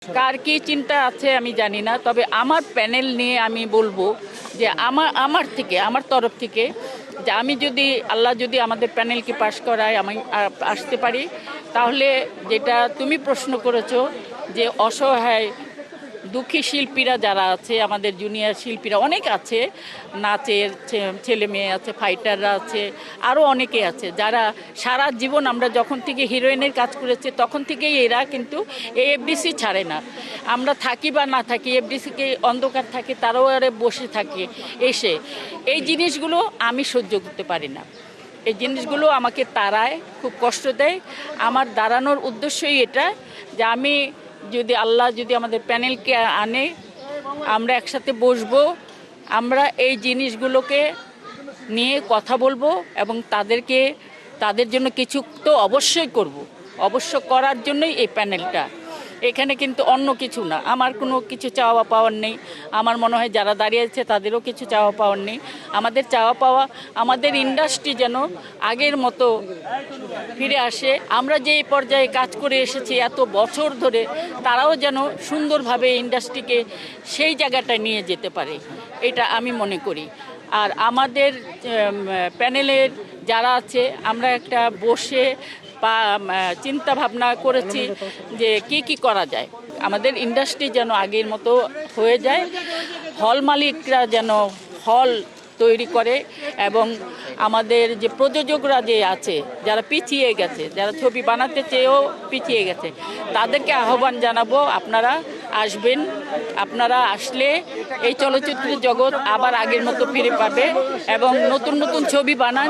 কার কি চিন্তা আছে আমি জানি না, তবে আমার প্যানেল নিয়ে আমি বলবো যে আমার তরফ থেকে যে আমি যদি আল্লাহ যদি আমাদের প্যানেলকে পাশ করায় আমি আসতে পারি, তাহলে যেটা তুমি প্রশ্ন করেছো যে অসহায় দুঃখী শিল্পীরা যারা আছে, আমাদের জুনিয়র শিল্পীরা অনেক আছে, নাচের ছেলে মেয়ে আছে, ফাইটাররা আছে, আরও অনেকে আছে যারা সারা জীবন আমরা যখন থেকে হিরোইনের কাজ করেছি তখন থেকেই এরা কিন্তু এই এফডিসি ছাড়ে না। আমরা থাকি বা না থাকি, এফডিসিকে অন্ধকার থাকে, তারাও আরে বসে থাকে এসে। এই জিনিসগুলো আমি সহ্য করতে পারি না। এই জিনিসগুলো আমাকে তাড়ায়, খুব কষ্ট দেয়। আমার দাঁড়ানোর উদ্দেশ্যই এটা যে আমি যদি আল্লাহ যদি আমাদের প্যানেলকে আনে, আমরা একসাথে বসবো, আমরা এই জিনিসগুলোকে নিয়ে কথা বলবো এবং তাদের জন্য কিছু তো অবশ্যই করব। অবশ্য করার জন্যই এই প্যানেলটা। এখানে কিন্তু অন্য কিছু না, আমার কোনো কিছু চাওয়া পাওয়ার নেই। আমার মনে হয় যারা দাঁড়িয়ে আছে তাদেরও কিছু চাওয়া পাওয়ার নেই। আমাদের চাওয়া পাওয়া আমাদের ইন্ডাস্ট্রি যেন আগের মতো ফিরে আসে। আমরা যে পর্যায়ে কাজ করে এসেছি এত বছর ধরে, তারাও যেন সুন্দরভাবে ইন্ডাস্ট্রিকে সেই জায়গাটায় নিয়ে যেতে পারে, এটা আমি মনে করি। আর আমাদের প্যানেলের যারা আছে, আমরা একটা বসে চিন্তা ভাবনা করেছি যে কি করা যায়। আমাদের ইন্ডাস্ট্রি যেন আগের মতো হয়ে যায়, হল মালিকরা যেন হল তৈরি করে এবং আমাদের যে প্রযোজকরা যে আছে যারা পিছিয়ে গেছে, যারা ছবি বানাতে চেয়েও পিছিয়ে গেছে, তাদেরকে আহ্বান জানাবো আপনারা আসবেন। আপনারা আসলে এই চলচ্চিত্রের জগৎ আবার আগের মতো ফিরে পাবে এবং নতুন নতুন ছবি বানান।